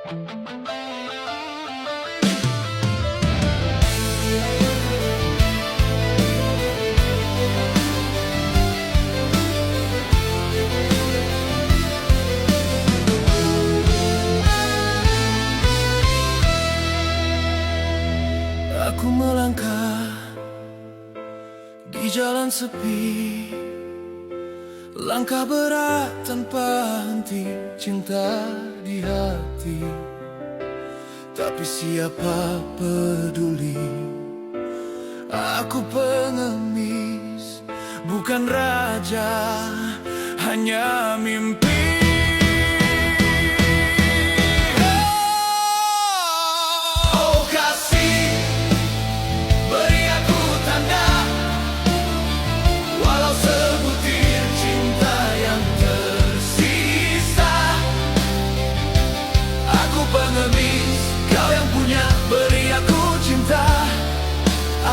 Aku melangkah di jalan sepi, langkah berat tanpa henti, cinta di hati. Tapi siapa peduli, aku pengemis, bukan raja, hanya mimpi.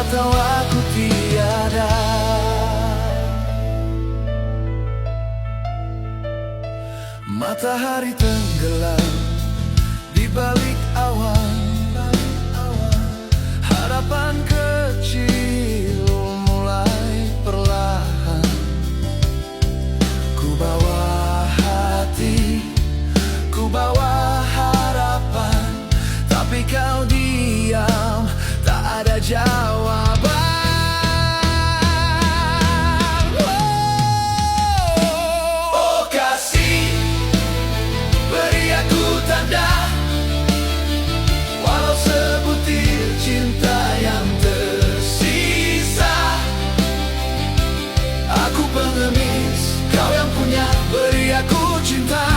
Atau aku tiada. Matahari tenggelam di balik awan, harapan kecil mulai perlahan. Ku bawa hati, ku bawa harapan, tapi kau diam, tak ada jawaban. Oh kasih, beri aku tanda, walau sebutir cinta yang tersisa. Aku pengemis, kau yang punya, beri aku cinta,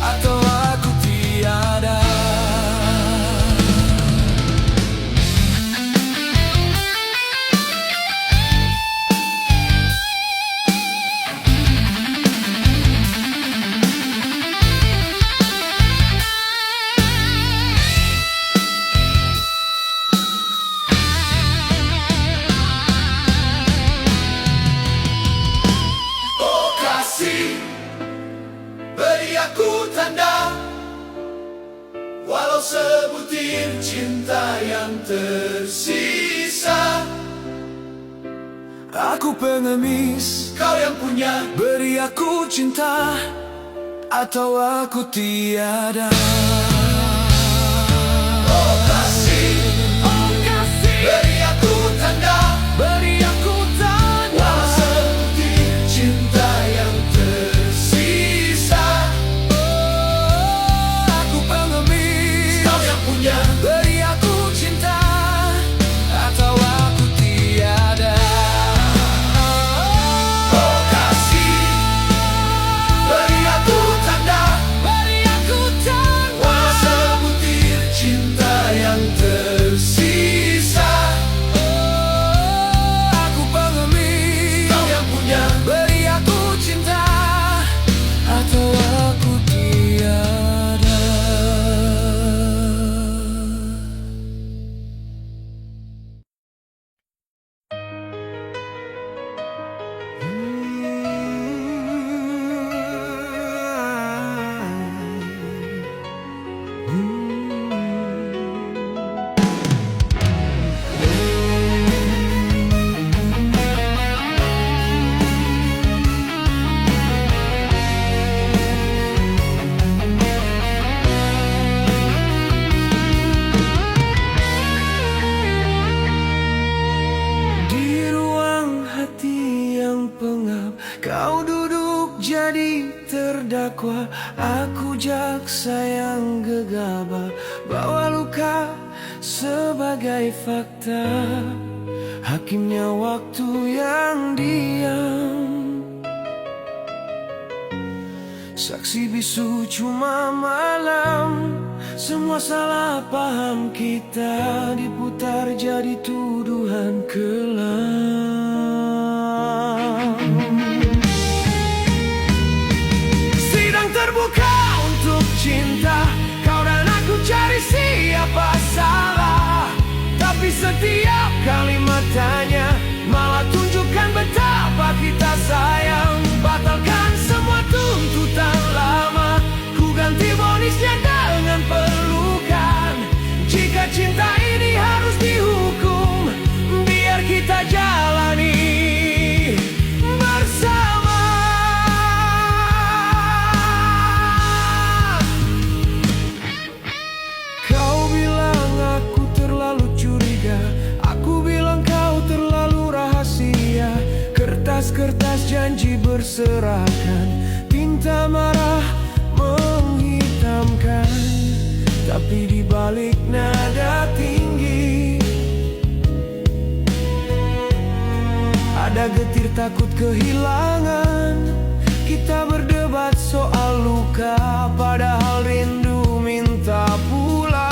atau aku tiada. Beri aku tanda, walau sebutir cinta yang tersisa. Aku pengemis, kau yang punya, beri aku cinta, atau aku tiada. Oh kasih, beri aku tanda, beri aku tanda, walau sebutir cinta yang tersisa. Aku pengemis, kau yang punya, beri aku cinta, atau aku tiada. Oh kasih, beri aku tanda, beri aku tanda, walau sebutir cinta yang tersisa. Aku pengemis, kau yang punya, beri aku cinta, atau aku tiada. Di ruang hati yang pengap, kau duduk jadi terdakwa. Aku jaksa yang gegabah, bawa luka sebagai fakta. Hakimnya waktu yang diam, saksi bisu cuma malam. Semua salah paham kita diputar jadi tuduhan kelam. Sidang terbuka untuk cinta, kau dan aku cari siapa salah. Tapi setiap kalimat tanya malah tunjukkan betapa kita sayang. Batalkan semua tuntutan lama, ku ganti vonisnya dengan Tapi di balik nada tinggi ada getir takut kehilangan. Kita berdebat soal luka, padahal rindu minta pulang.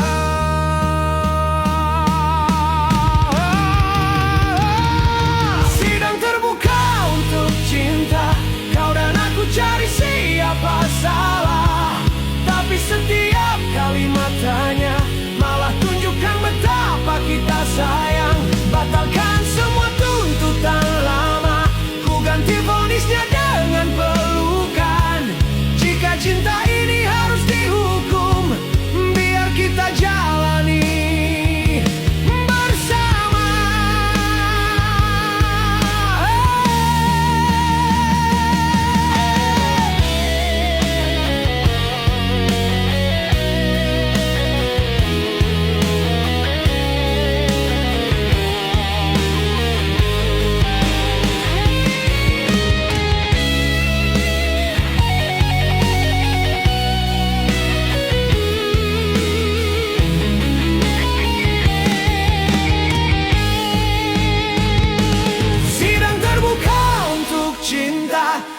Sidang terbuka untuk cinta, kau dan aku cari siapa salah. Tapi setiap kalimat tanya malah tunjukkan betapa kita sayang. Batalkan semua tuntutan lama, ku ganti vonisnya dengan pelukan. Jika cinta ini harus dihukum, biar kita jalani bersama.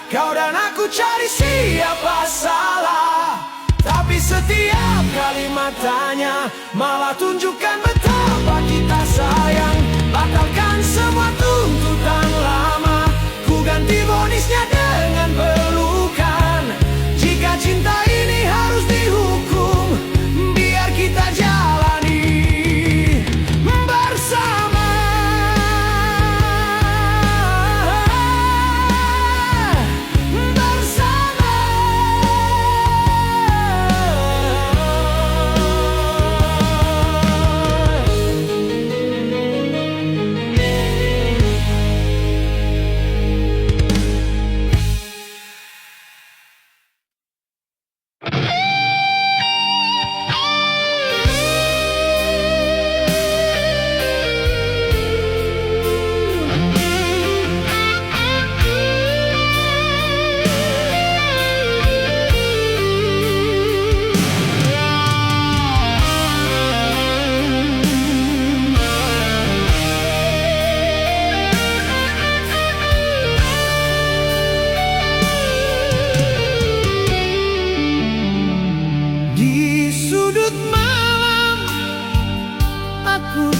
Kau dan aku cari siapa salah. Tapi setiap kalimat tanya malah tunjukkan betapa kita sayang. Batalkan semua tuntutan lama, ku ganti vonisnya dengan pelukan. Jika cinta ini harus dihukum, biar kita jalani bersama.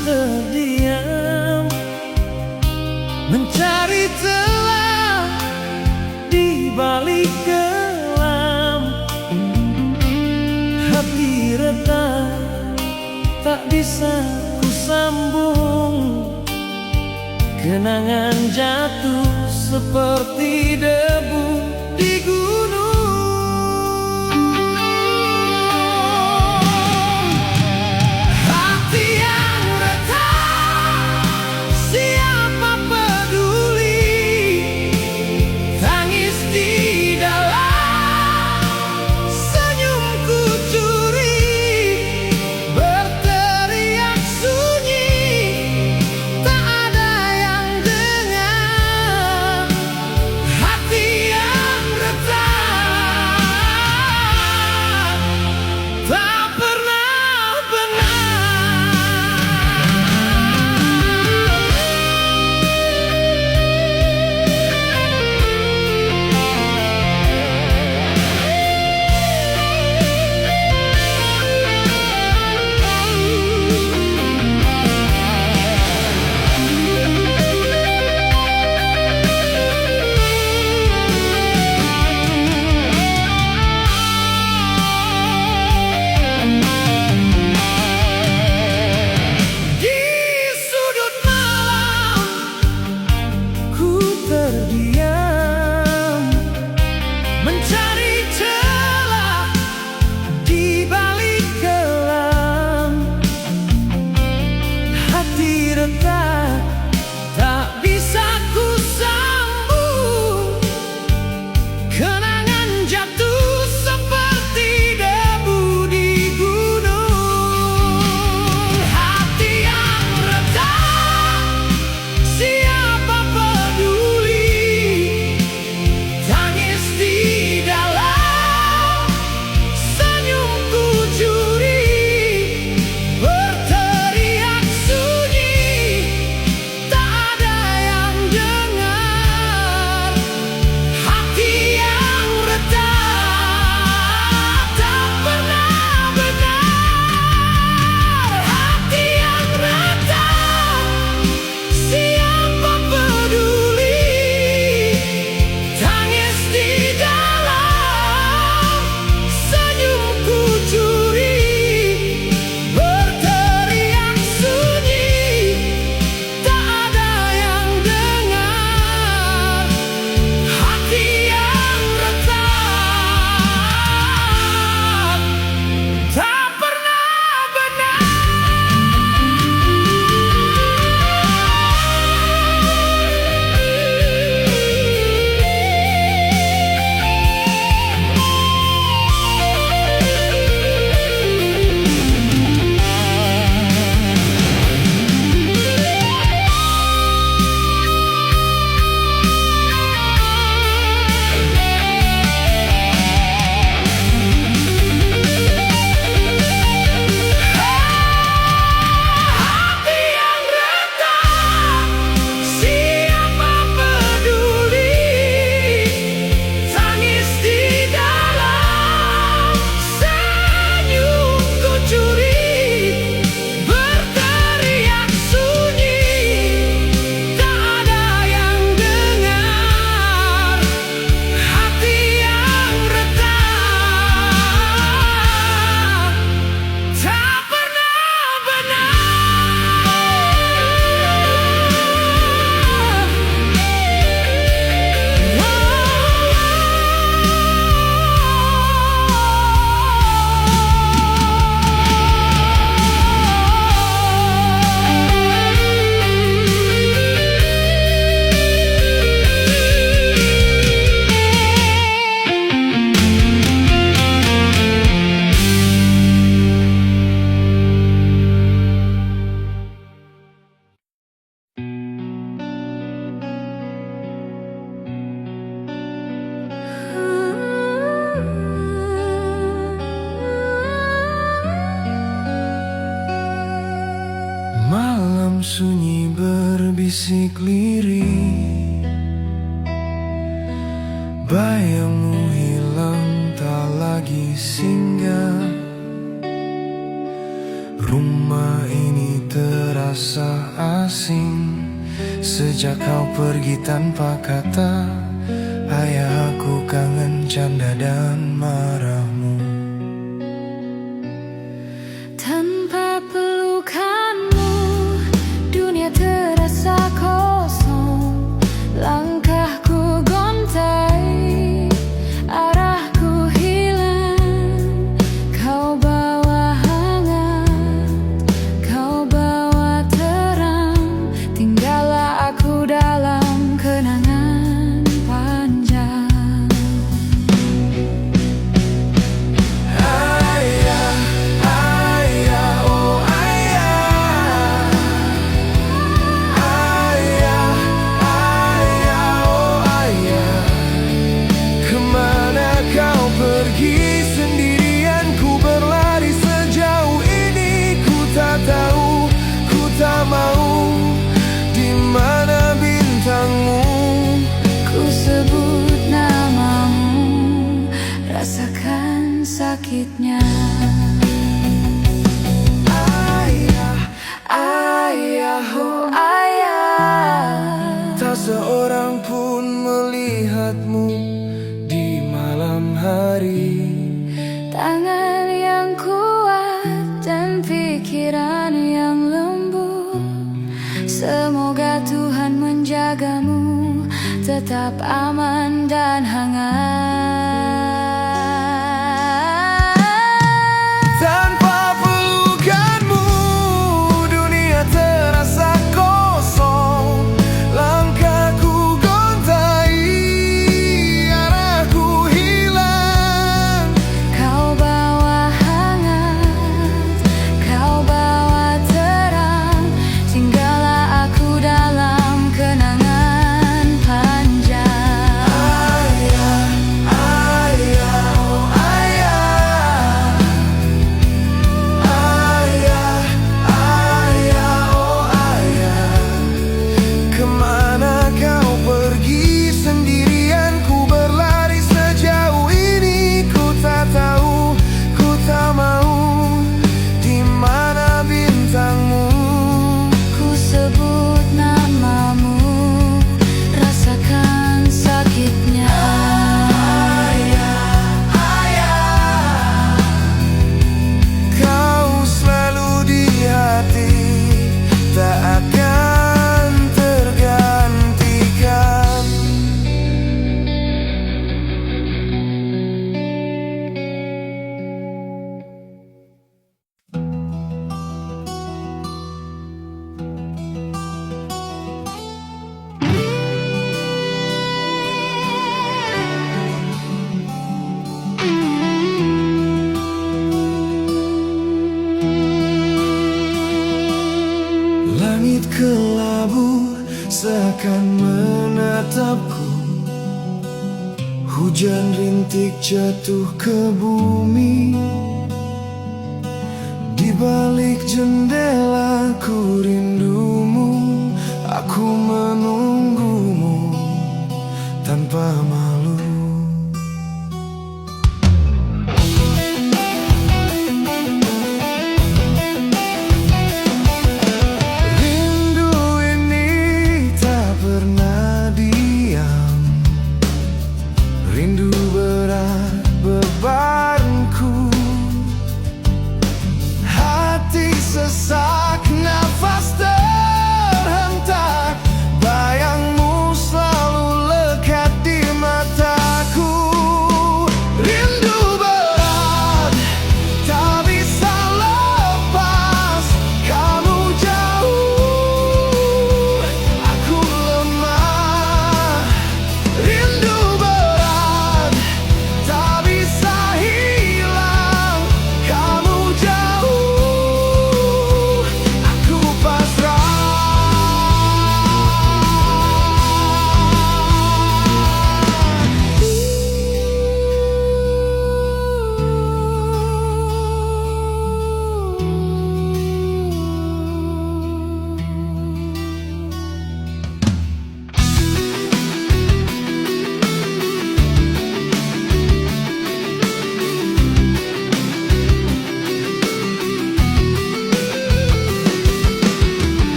Terdiam mencari celah di balik kelam. Hati retak tak bisa kusambung, kenangan jatuh seperti debu di gunung. Hati sunyi berbisik lirih, bayangmu hilang tak lagi singgah. Rumah ini terasa asing sejak kau pergi tanpa kata. Ayah, aku kangen canda dan marahmu. Tanpa pelukanmu, dunia terasa kosong. Langkahku gontai, arahku hilang. Kau bawa hangat, kau bawa terang. Tinggallah aku dalam kenangan panjang. Ayah, ayah, oh ayah. Ayah, ayah, oh ayah. Kemana kau pergi sendirian? Ku berlari sejauh ini. Ku tak tahu, ku tak mau. Di mana bintangmu? Ku sebut namamu, rasakan sakitnya. Ayah, Ayah, oh ayah. tak seorang pun melihatmu di malam hari. Tangan yang kuat dan pikiran yang lembut. Semoga Tuhan menjagamu tetap aman dan hangat. Tanpa pelukanmu, dunia terasa kosong. Langkahku gontai, arahku hilang. Kau bawa hangat, kau bawa terang. Tinggallah aku dalam kenangan panjang. Ayah, ayah, oh ayah. Ayah, ayah, oh ayah. Kemana kau pergi sendirian? Ku berlari sejauh ini. Ku tak tahu, ku tak mau. Di mana bintangmu? Ku sebut namamu, rasakan sakitnya. Ayah, ayah. Kau selalu di hati, tak akan tergantikan. Langit kelabu seakan menatapku. Hujan rintik jatuh ke bumi. Di balik jendela ku rindumu. Aku menunggumu tanpa malu. Rindu ini tak pernah diam. Rindu berat bebanku. Hati sesak, nafas terhentak. Bayangmu selalu lekat di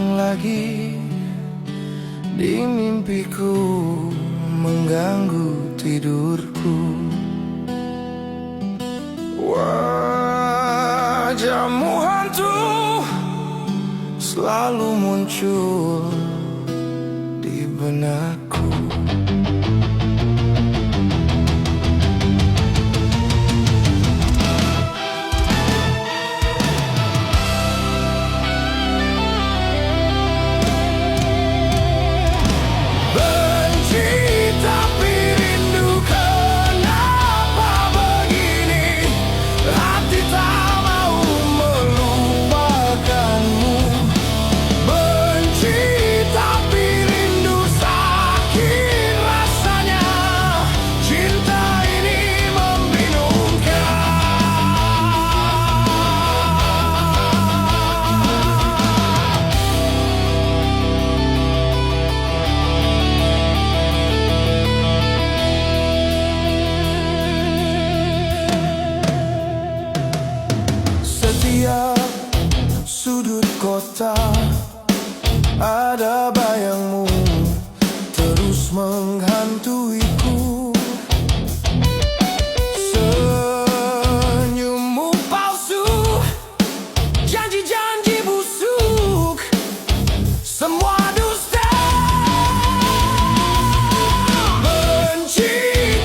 datang lagi di mimpiku, mengganggu tidurku. Wajahmu hantu selalu muncul di benakku. Setiap sudut kota ada bayangmu terus menghantuiku. Senyummu palsu, janji-janji busuk, semua dusta. Benci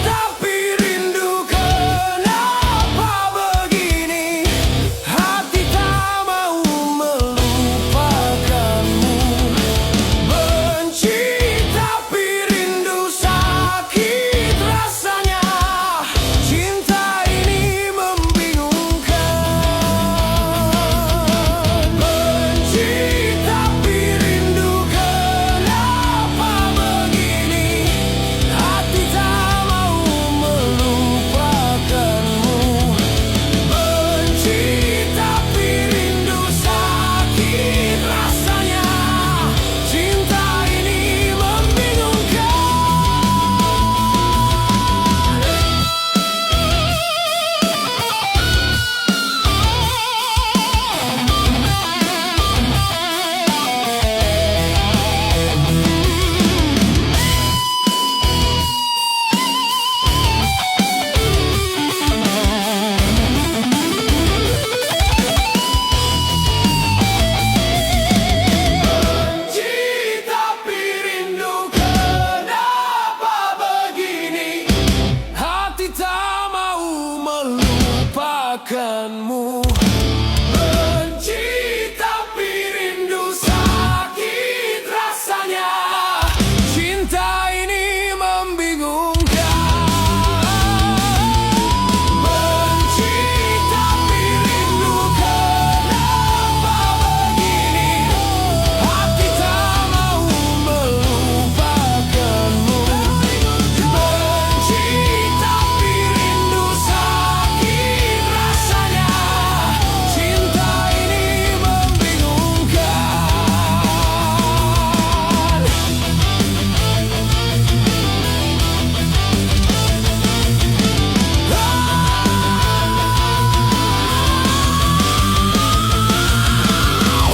tapi rindu, kenapa begini? Hati tak mau melupakanmu. Benci tapi rindu, sakit rasanya. Cinta ini membingungkan. Benci tapi rindu, kenapa begini? Hati tak mau melupakanmu. Benci tapi rindu, sakit rasanya. Cinta ini membingungkan. Benci tapi rindu, kenapa begini? Hati tak mau melupakanmu. Benci tapi rindu, sakit rasanya. Cinta ini membingungkan. Benci tapi rindu, kenapa begini? Hati tak mau melupakanmu. Benci tapi rindu, sakit rasanya. Cinta ini membingungkan.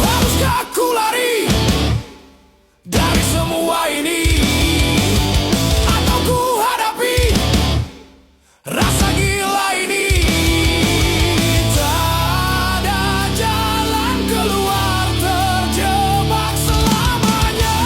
Haruskah aku lari dari semua ini, atau ku hadapi rasa gila ini? Tak ada jalan keluar, terjebak selamanya.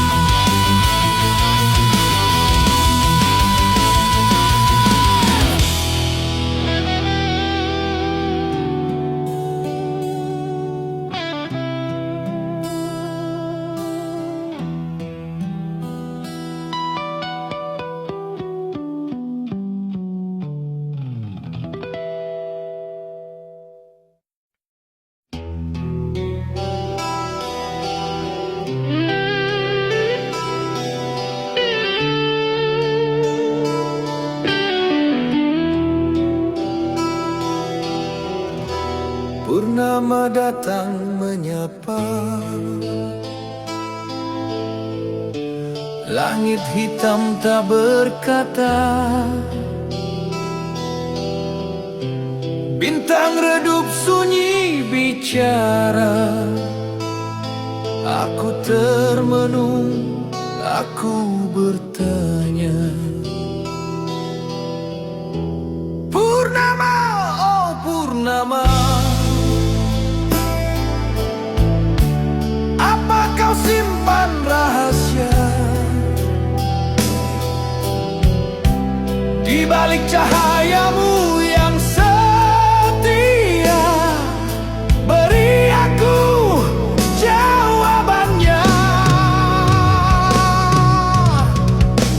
Purnama datang menyapa, langit hitam tak berkata, bintang redup sunyi bicara. Aku termenung, aku bertanya. Purnama, oh Purnama, apa kau simpan rahasia di balik cahayamu yang setia? Beri aku jawabannya.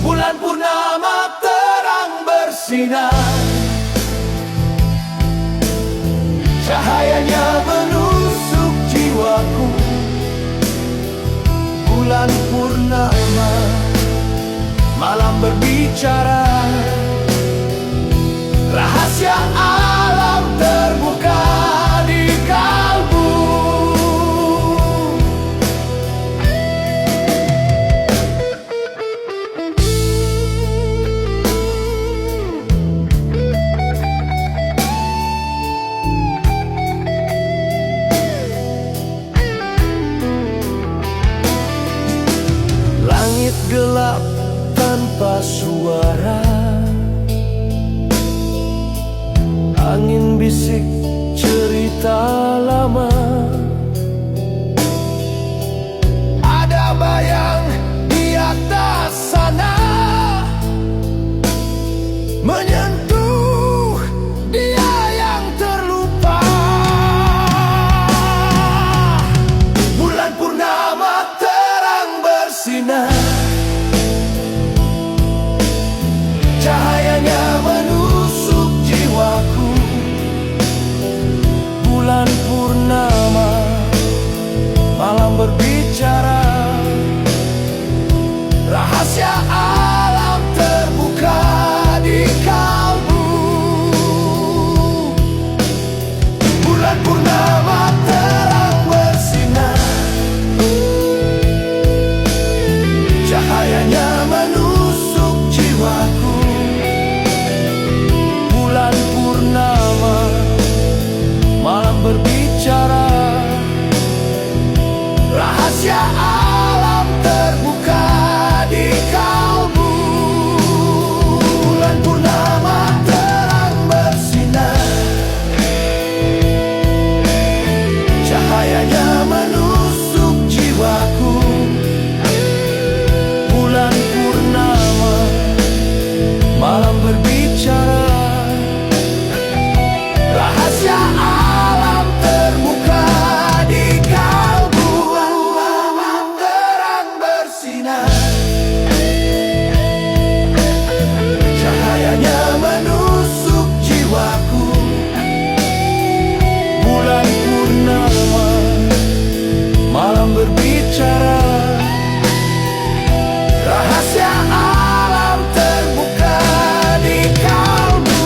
Bulan purnama terang bersinar, cahayanya menusuk jiwaku. Bulan purnama, malam berbicara, rahasia alam terbuka di kalbu. Langit gelap tanpa suara, angin bisik cerita lama. Ada bayang di atas sana, menyentuh dia yang terlupa. Bulan purnama terang bersinar, cahayanya menusuk jiwaku. Bulan purnama, malam berbicara, rahasia alam terbuka di kalbu. Bulan purnama terang bersinar, cahayanya menusuk jiwaku. Bulan purnama, malam berbicara, rahasia alam terbuka di kalbu. Bulan purnama terang bersinar, cahayanya menusuk jiwaku. Bulan purnama, malam berbicara, rahasia alam terbuka di kalbu. Terang bersinar, cahayanya menusuk jiwaku. Bulan purnama, malam berbicara, rahasia alam terbuka di kalbu.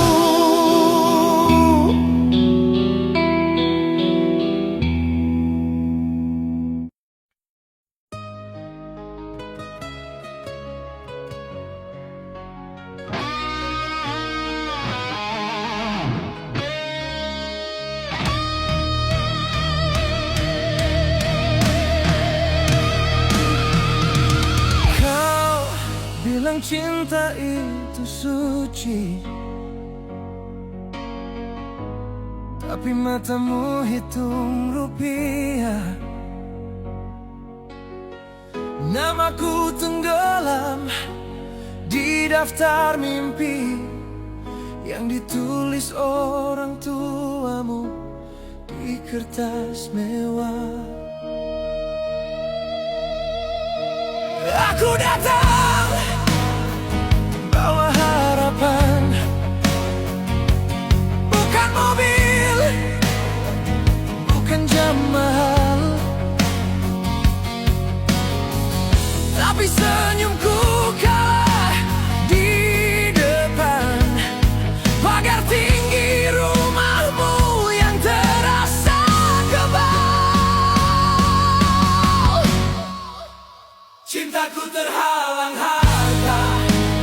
Kau bilang cinta itu suci, tapi matamu hitung rupiah. Namaku tenggelam di daftar mimpi yang ditulis orang tuamu di kertas mewah. Aku datang bawa harapan, bukan mobil, bukan jam mahal, tapi senyumku kalah di depan pagar tinggi rumahmu yang terasa kebal. Cintaku terhalang harta,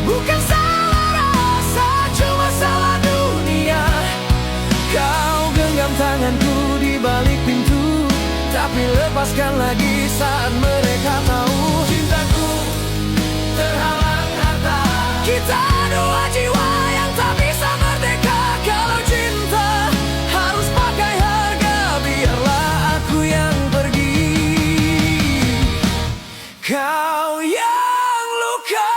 bukan salah rasa, cuma salah dunia. Kau genggam tanganku di balik pintu, tapi lepaskan lagi saat mereka Kau yang luka.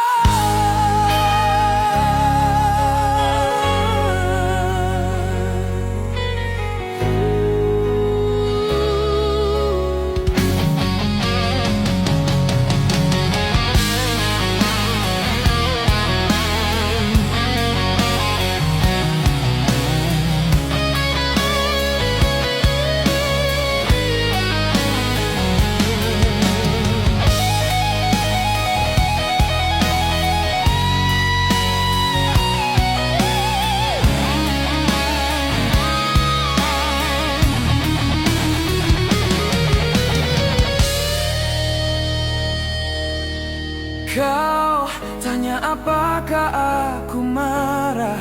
Kau tanya apakah aku marah.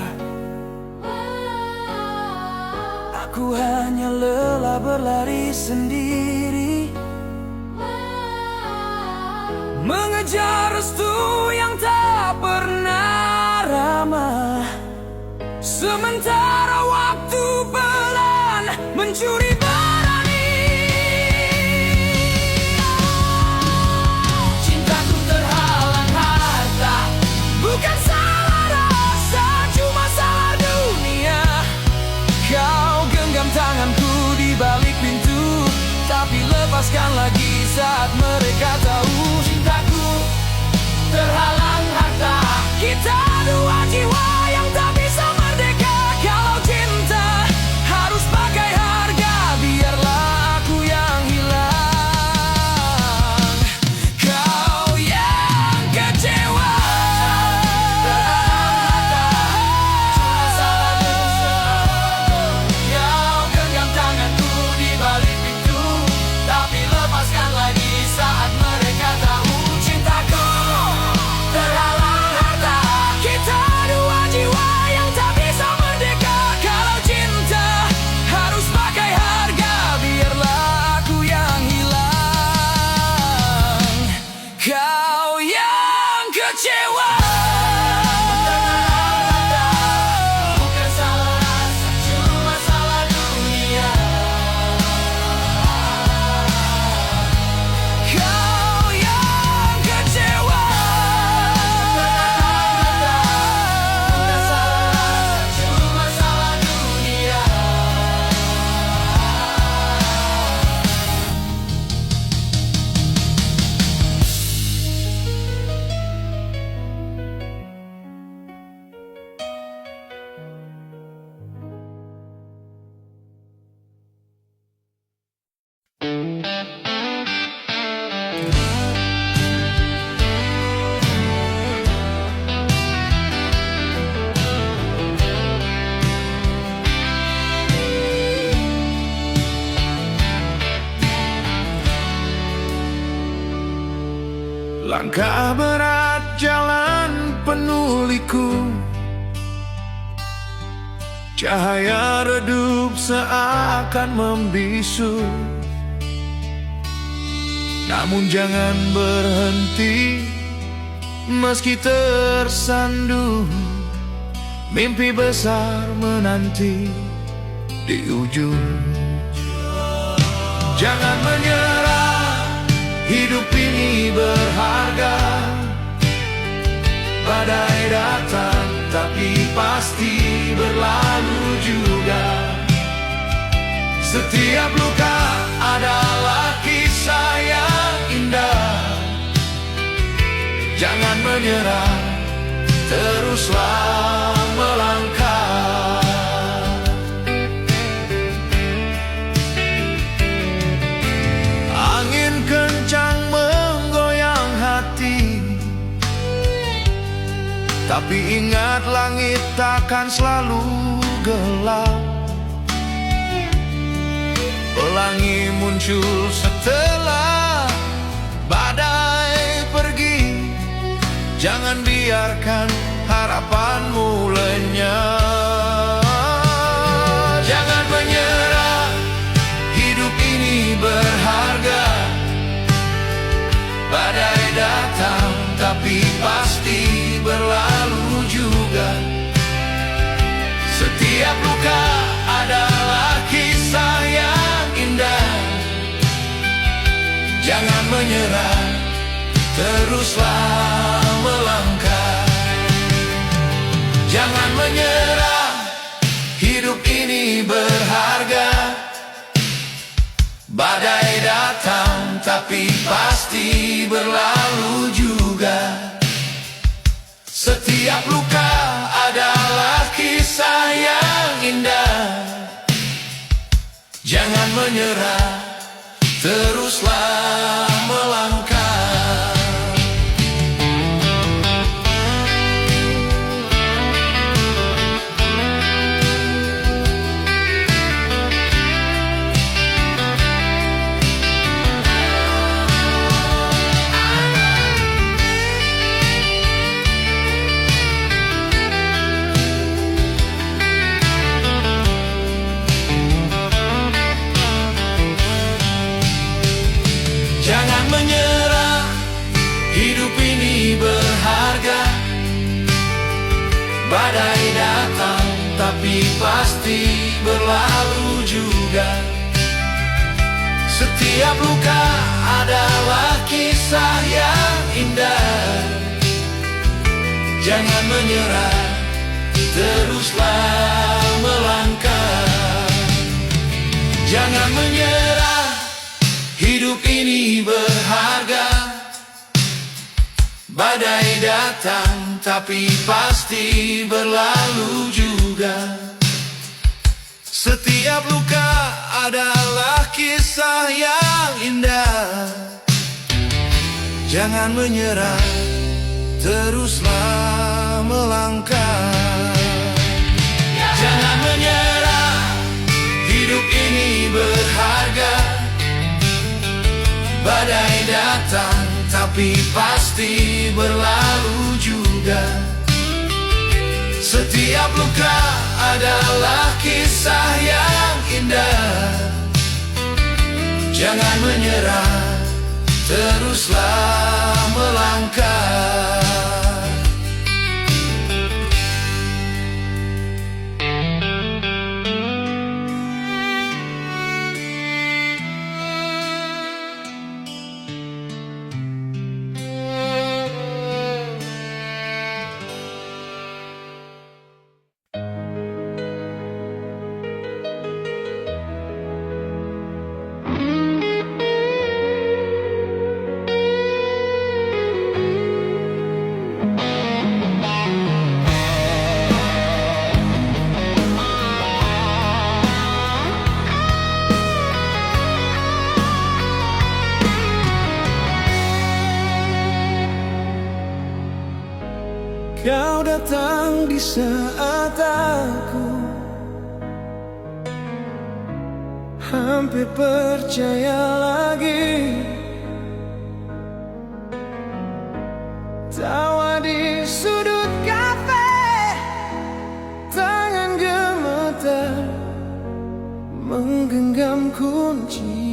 Aku hanya lelah berlari sendiri, mengejar restu yang tak pernah ramah. Sementara waktu pelan mencuri berani. Cintaku terhalang harta, bukan salah rasa, cuma salah dunia. Kau genggam tanganku di balik pintu, tapi lepaskan lagi saat mereka tahu. Cintaku terhalang harta, kita dua jiwa yang tak bisa merdeka. Kalau cinta harus pakai harga, biarlah aku yang hilang. Kau yang kecewa. Cuma salah dosa. Kau genggam tanganku di balik pintu, tapi lepaskan lagi saat mereka tahu. Cintaku terhalang harta, kita dua jiwa yang tak bisa merdeka. Kalau cinta harus pakai harga, biarlah aku yang hilang. Kau yang kecewa. Bukan salah rasa, cuma salah dunia. Kau yang kecewa. Bukan salah rasa, cuma salah dunia. Langkah berat, jalan penuh liku, cahaya redup seakan membisu. Namun jangan berhenti, meski tersandu. Mimpi besar menanti di ujung. Jangan menyerah, hidup ini berharga. Badai datang, tapi pasti berlalu juga. Setiap luka adalah kisah yang indah. Jangan menyerah, teruslah melangkah. Angin kencang menggoyang hati, tapi ingat langit takkan selalu gelap. Pelangi muncul setelah badai pergi. Jangan biarkan harapanmu lenyap. Jangan menyerah, hidup ini berharga. Badai datang, tapi pasti berlalu juga. Setiap luka adalah kisah yang indah. Jangan menyerah, teruslah melangkah. Jangan menyerah, hidup ini berharga. Badai datang tapi pasti berlalu juga. Setiap luka adalah kisah yang indah. Jangan menyerah, teruslah melangkah. Jangan menyerah, hidup ini berharga. Badai datang tapi pasti berlalu juga. Setiap luka adalah kisah yang indah. Jangan menyerah, teruslah melangkah. Jangan menyerah, hidup ini berharga. Badai datang tapi pasti berlalu juga. Setiap luka adalah kisah yang indah. Jangan menyerah, teruslah melangkah. Jangan menyerah, hidup ini berharga. Badai datang tapi pasti berlalu juga. Setiap luka adalah kisah yang indah. Jangan menyerah, teruslah melangkah. Kau datang di saat aku hampir percaya lagi. Tawa di sudut kafe, tangan gemetar menggenggam kunci.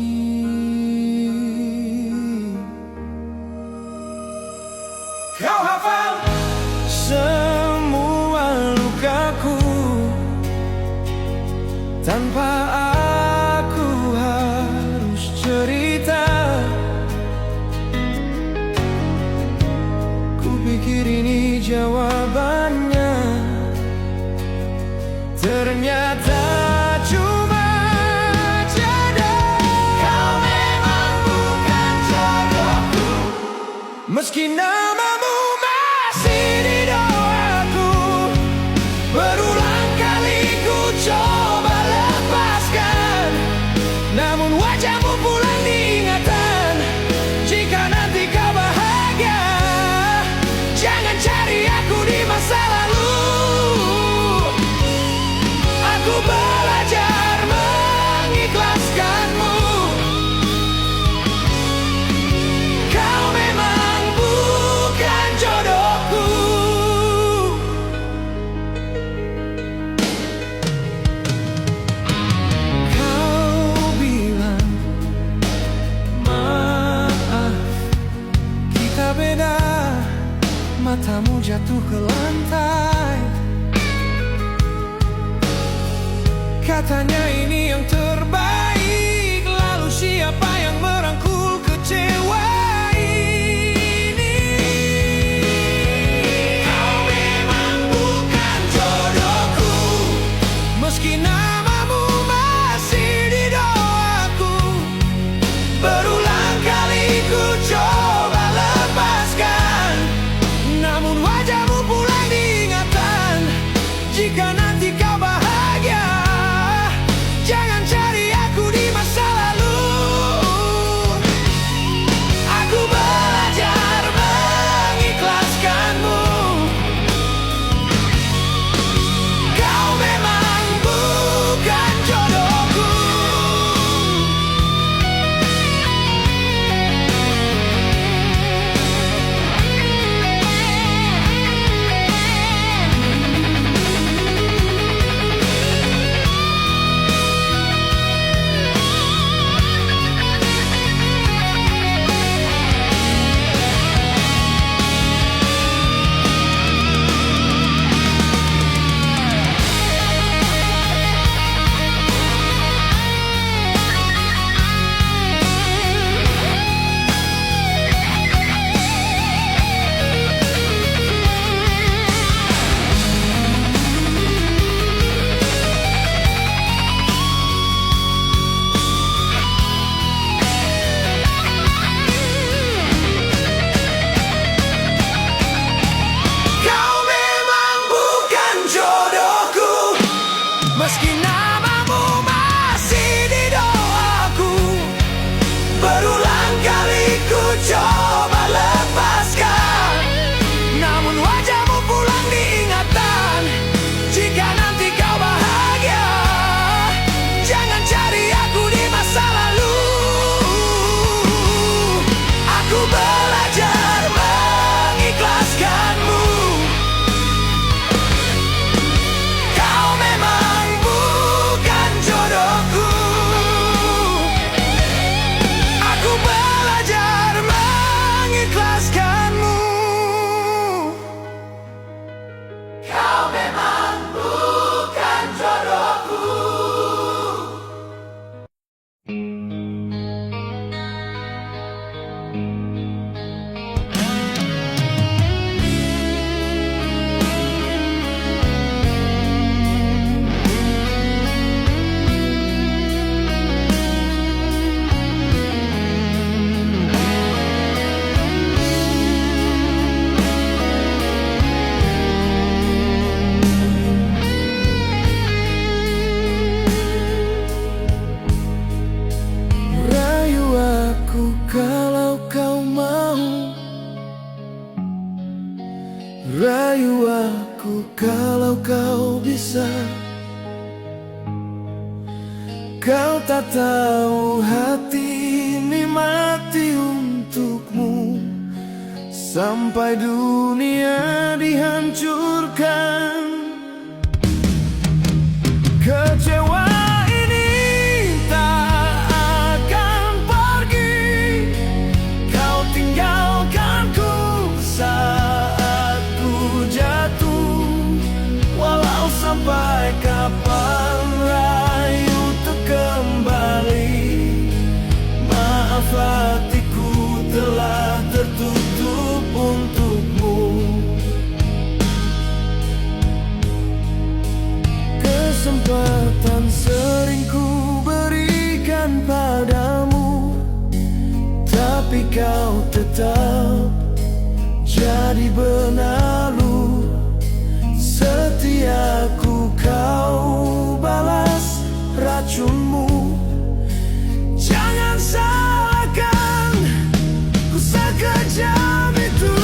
Kau hafal semua lukaku tanpa aku harus cerita. Kupikir ini jawabannya, ternyata cuma jodoh. Kau memang bukan jodohku, meski namamu masih di doaku. Berulang kali ku coba lepaskan, namun wajahmu pulang diingatan. Jika nanti kau bahagia, jangan cari aku di masa lalu. Aku belajar mengikhlaskanmu. Kau memang bukan jodohku. Kau bilang maaf, kita beda. Matamu jatuh ke lantai, katanya ini yang terbaik. Lalu siapa yang merangkul kecewa ini? Rayu aku kalau kau bisa. Kau tak tahu hati ini mati untukmu, sampai dunia dihancurkan. Kecewa ini tak akan pergi. Kau tinggalkanku saat ku jatuh. Walau sampai kapan rayu untuk kembali, maaf hatiku telah tertutup untukmu. Kesempatan sering ku berikan padamu, tapi kau tetap jadi benalu. Setiaku kau balas racunmu. Jangan salahkan ku sekejam itu.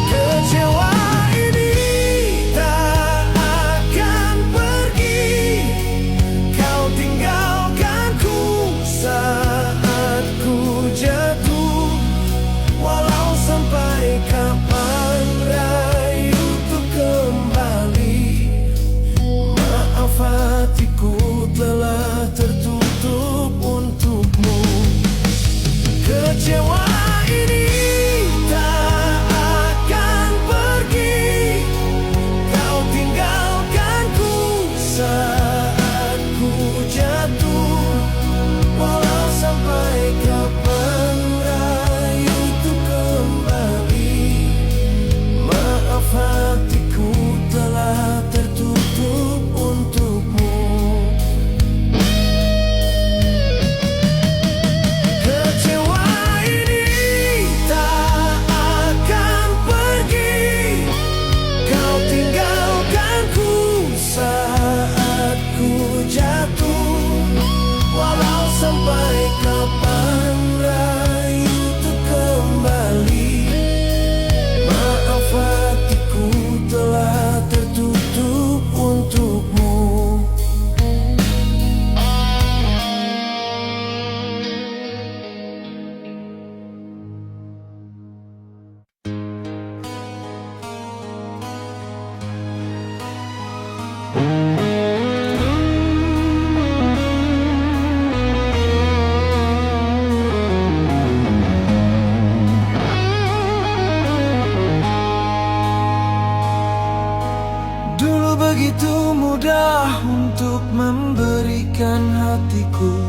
Kecewa ini tak akan pergi. Kau tinggalkanku saat ku jatuh. Walau sampai kapan rayu untuk kembali, maaf hatiku telah tertutup untukmu. Sampai kapan rayu untuk kembali, maaf hatiku telah tertutup untukmu. Begitu mudah untuk memberikan hatiku,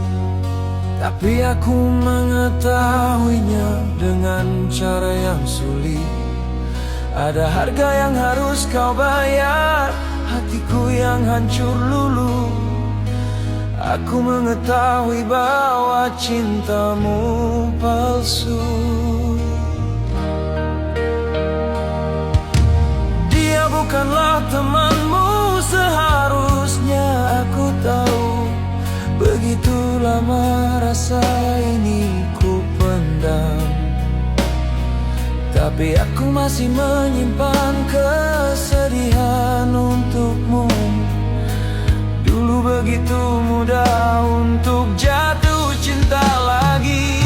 tapi aku mengetahuinya dengan cara yang sulit. Ada harga yang harus kau bayar, hatiku yang hancur lulu. Aku mengetahui bahwa cintamu palsu. Dia bukanlah temanmu, seharusnya aku tahu. Begitu lama rasa ini ku pendam, tapi aku masih menyimpan kesedihan untukmu. Dulu begitu mudah untuk jatuh cinta lagi,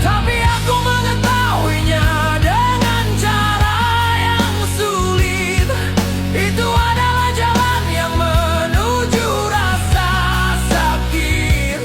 tapi aku mengetahuinya dengan cara yang sulit. Itu adalah jalan yang menuju rasa sakit.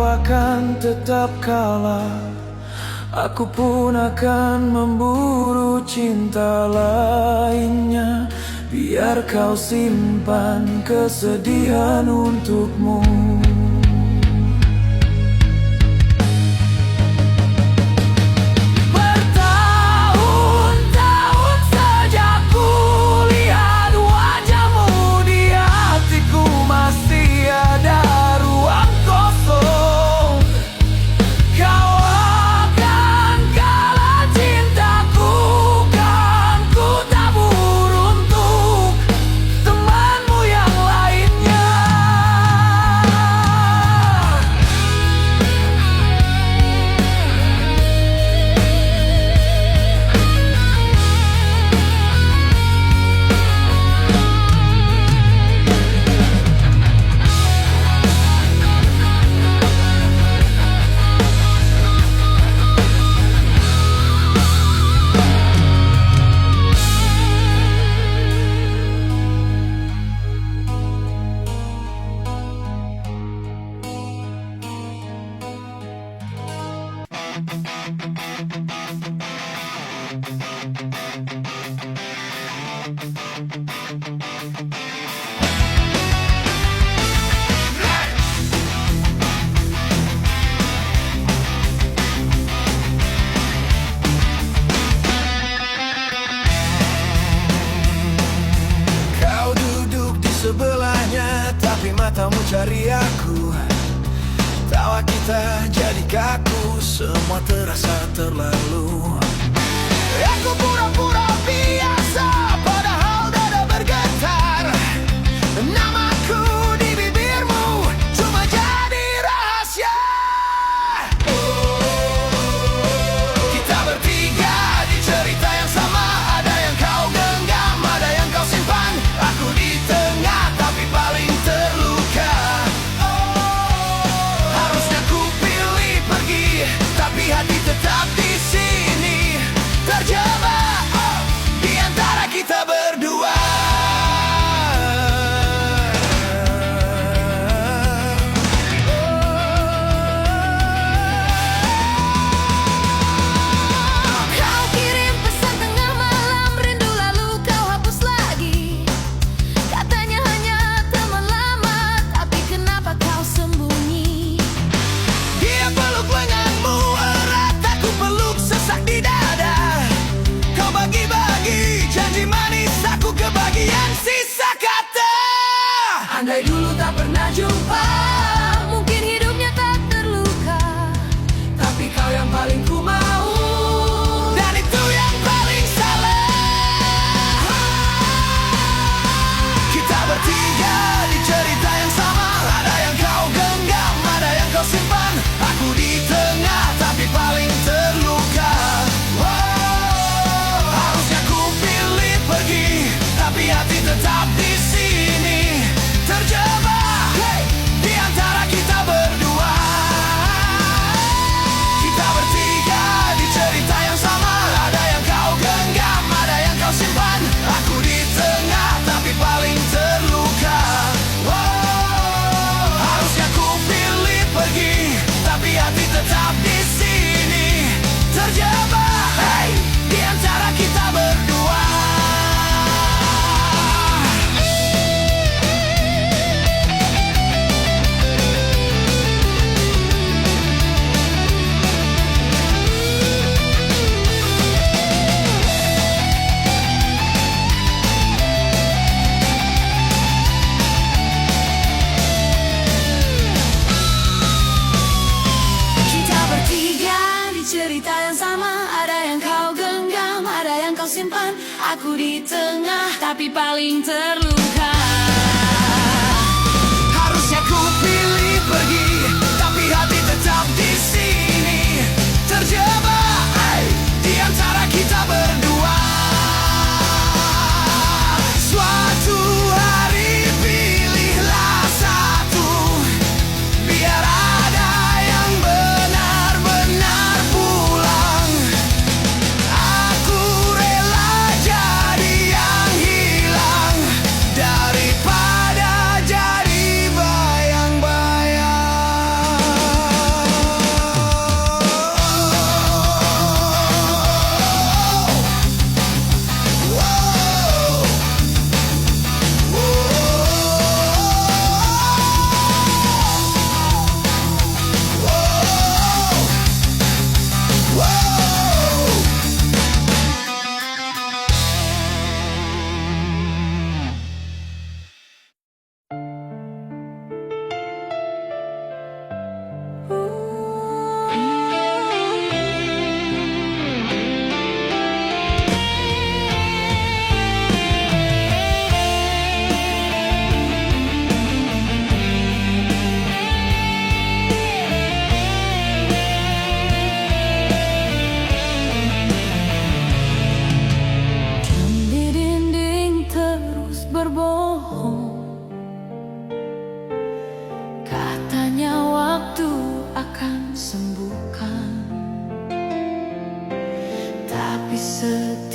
akan tetap kalah. Aku pun akan memburu cinta lainnya. Biar kau simpan kesedihan untukmu. Bertahun-tahun sejak ku lihat wajahmu, di hatiku masih ada ruang kosong. Kau akan kalah cintaku, kan ku tabur untuk temanmu yang lainnya. Kau duduk di sebelahnya, tapi matamu cari aku. Tawa kita jadi kaku, semua terasa terlalu. Aku pura-pura biasa, padahal dada bergetar. Namaku di bibirmu cuma jadi rahasia. Kita bertiga di cerita yang sama. Ada yang kau genggam, ada yang kau simpan. Aku di tengah tapi paling terluka. Harusnya ku pilih pergi, tapi hati tetap di sini. Terjebak di antara kita berdua. Kau kirim pesan tengah malam, rindu lalu kau hapus lagi. Katanya hanya teman lama, tapi kenapa kau sembunyi? Dia peluk lenganmu erat, aku peluk sesak di dada. Kau bagi-bagi janji manis, aku kebagian sisa kata. Andai dulu tak pernah jumpa, Mungkin hidupnya tak terluka. tapi kau yang paling ku mau, dan itu yang paling salah. Kita bertiga di cerita yang sama. Ada yang kau genggam, ada yang kau simpan. Aku di tengah tapi paling terluka. Harusnya ku pilih pergi, tapi hati tetap di sini. Terjebak di antara kita berdua. Kita bertiga di cerita yang sama. Ada yang kau genggam, ada yang kau simpan. Aku di tengah tapi paling terluka. Harusnya ku pilih pergi, tapi hati tetap di sini. Terjebak di antara kita berdua. Kita bertiga di cerita yang sama. Ada yang kau genggam, ada yang kau simpan. Aku di tengah tapi paling terluka. Harusnya ku pilih pergi, tapi hati tetap di sini. Terjebak di antara kita berdua. Suatu hari pilihlah satu, biar ada yang benar-benar pulang. Aku rela jadi yang hilang dari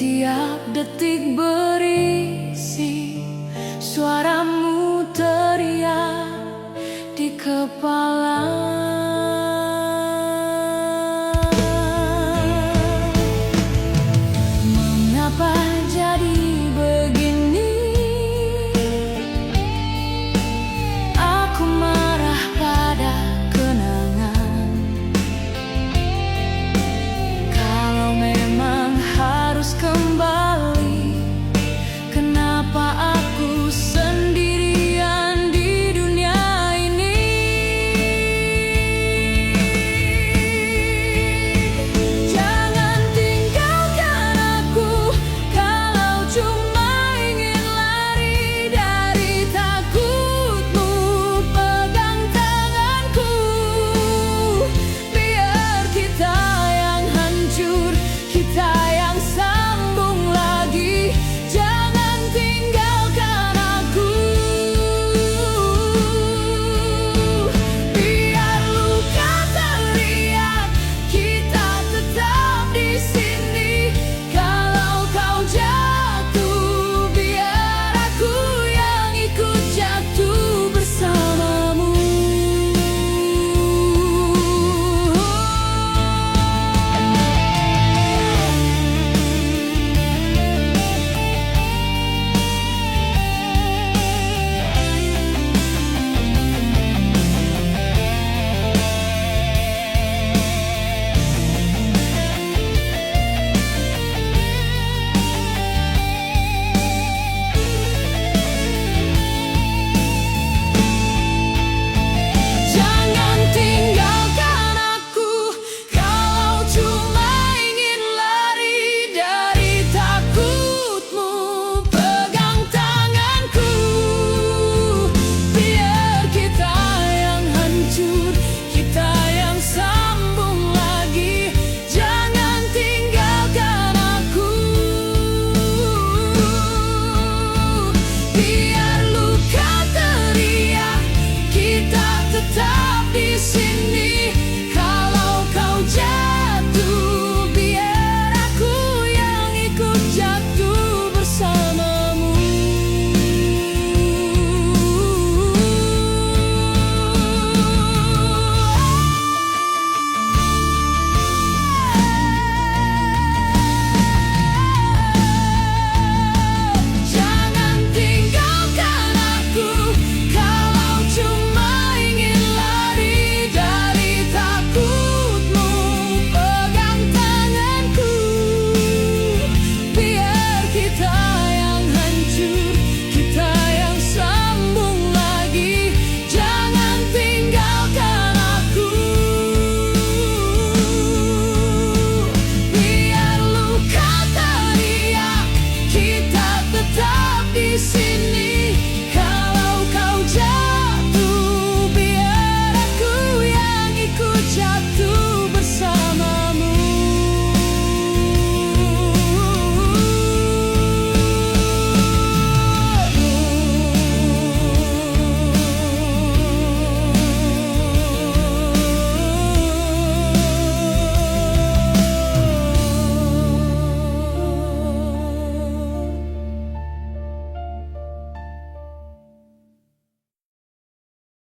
Setiap detik berisi suaramu teriak di kepala.